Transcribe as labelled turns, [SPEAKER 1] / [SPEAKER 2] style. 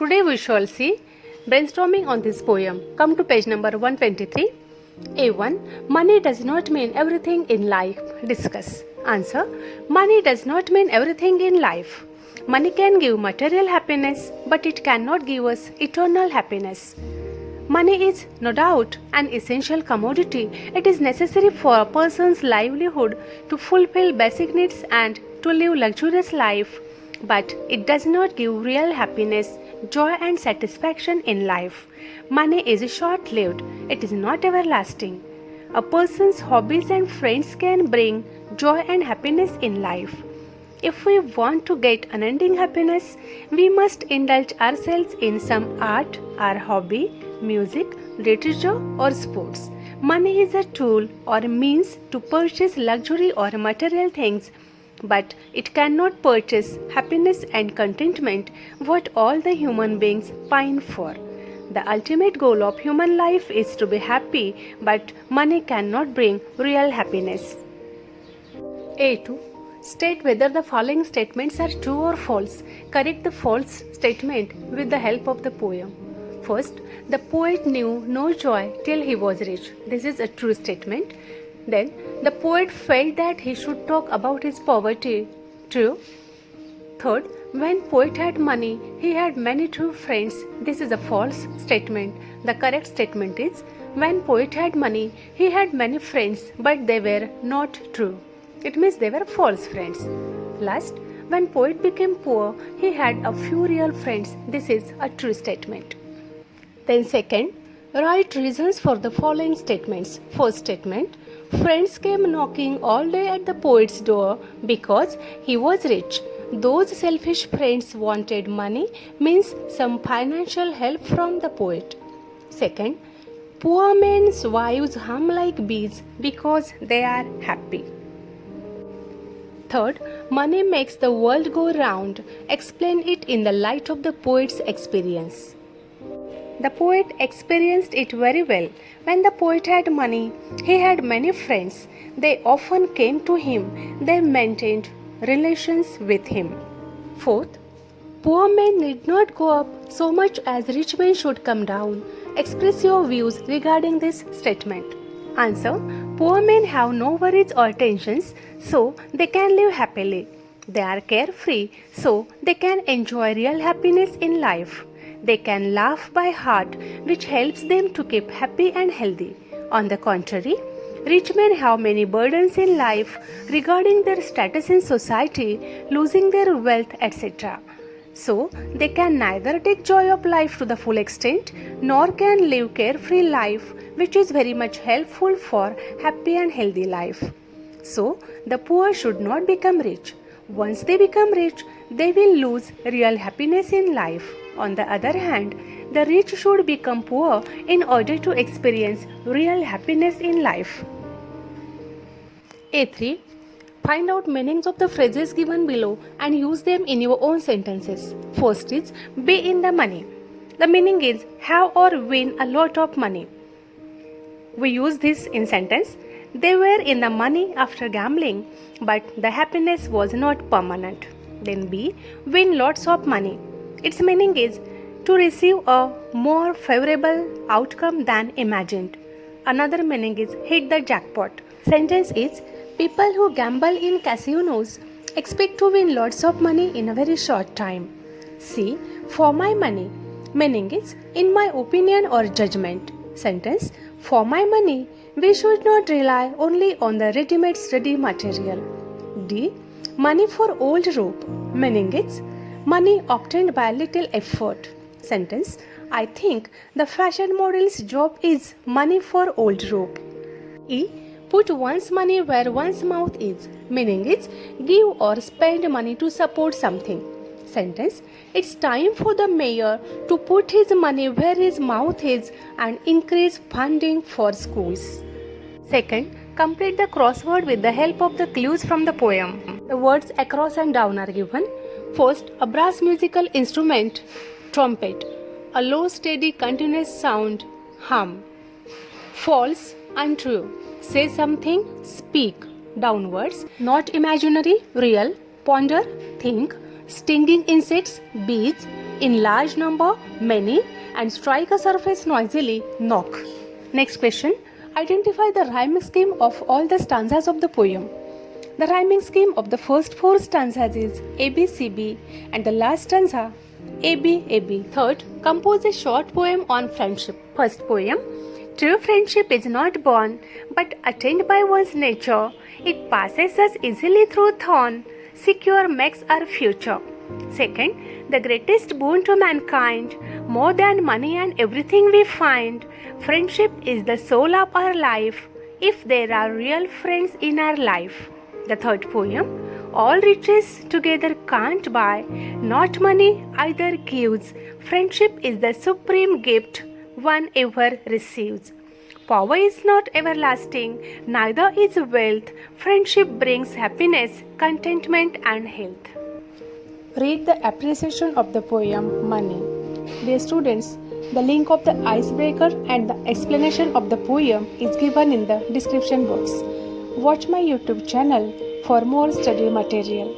[SPEAKER 1] Today we shall see brainstorming on this poem. Come to page number 123. A1. Money does not mean everything in life. Discuss. Answer. Money does not mean everything in life. Money can give material happiness, but it cannot give us eternal happiness. Money is no doubt an essential commodity. It is necessary for a person's livelihood to fulfill basic needs and to live luxurious life. But it does not give real happiness, joy and satisfaction in life. Money is short-lived. It is not everlasting. A person's hobbies and friends can bring joy and happiness in life. If we want to get unending happiness, we must indulge ourselves in some art, our hobby, music, literature or sports. Money is a tool or means to purchase luxury or material things, but it cannot purchase happiness and contentment, what all the human beings pine for. The ultimate goal of human life is to be happy, but money cannot bring real happiness. A2. State whether the following statements are true or false. Correct the false statement with the help of the poem. First, the poet knew no joy till he was rich. This is a true statement. Then, the poet felt that he should talk about his poverty. True. Third, when poet had money, he had many true friends. This is a false statement. The correct statement is, when poet had money, he had many friends, but they were not true. It means they were false friends. Last, when poet became poor, he had a few real friends. This is a true statement. Then second, write reasons for the following statements. First statement, friends came knocking all day at the poet's door because he was rich. Those selfish friends wanted money, means some financial help from the poet. Second, poor men's wives hum like bees because they are happy. Third, money makes the world go round. Explain it in the light of the poet's experience. The poet experienced it very well. When the poet had money, he had many friends. They often came to him. They maintained relations with him. Fourth, poor men need not go up so much as rich men should come down. Express your views regarding this statement. Answer. Poor men have no worries or tensions, so they can live happily. They are carefree, so they can enjoy real happiness in life. They can laugh by heart, which helps them to keep happy and healthy. On the contrary, rich men have many burdens in life regarding their status in society, losing their wealth, etc. So, they can neither take joy of life to the full extent, nor can live carefree life, which is very much helpful for happy and healthy life. So, the poor should not become rich. Once they become rich, they will lose real happiness in life. On the other hand, the rich should become poor in order to experience real happiness in life. A3. Find out meanings of the phrases given below and use them in your own sentences. First is, be in the money. The meaning is, have or win a lot of money. We use this in sentence. They were in the money after gambling, but the happiness was not permanent. Then B, win lots of money. Its meaning is to receive a more favorable outcome than imagined. Another meaning is hit the jackpot. Sentence is, people who gamble in casinos expect to win lots of money in a very short time. C, for my money. Meaning is, in my opinion or judgment. Sentence, for my money, we should not rely only on the ready-made study material. D, money for old rope. Meaning is, money obtained by little effort. Sentence, I think the fashion model's job is money for old rope. E, put one's money where one's mouth is. Meaning is, give or spend money to support something. Sentence, it's time for the mayor to put his money where his mouth is and increase funding for schools. Second, complete the crossword with the help of the clues from the poem. The words across and down are given. First, a brass musical instrument, trumpet. A low, steady, continuous sound, hum. False, untrue. Say something, speak. Downwards, not imaginary, real. Ponder, think. Stinging insects, bees. In large number, many, and strike a surface noisily, knock. Next question. Identify the rhyming scheme of all the stanzas of the poem. The rhyming scheme of the first four stanzas is ABCB and the last stanza ABAB. Third, compose a short poem on friendship. First poem. True friendship is not born but attained by one's nature. It passes us easily through thorn. Secure makes our future. Second, the greatest boon to mankind, more than money and everything we find. Friendship is the soul of our life, if there are real friends in our life. The third poem, all riches together can't buy, not money either gives. Friendship is the supreme gift one ever receives. Power is not everlasting, neither is wealth. Friendship brings happiness, contentment, and health. Read the appreciation of the poem Money. Dear students, the link of the icebreaker and the explanation of the poem is given in the description box. Watch my YouTube channel for more study material.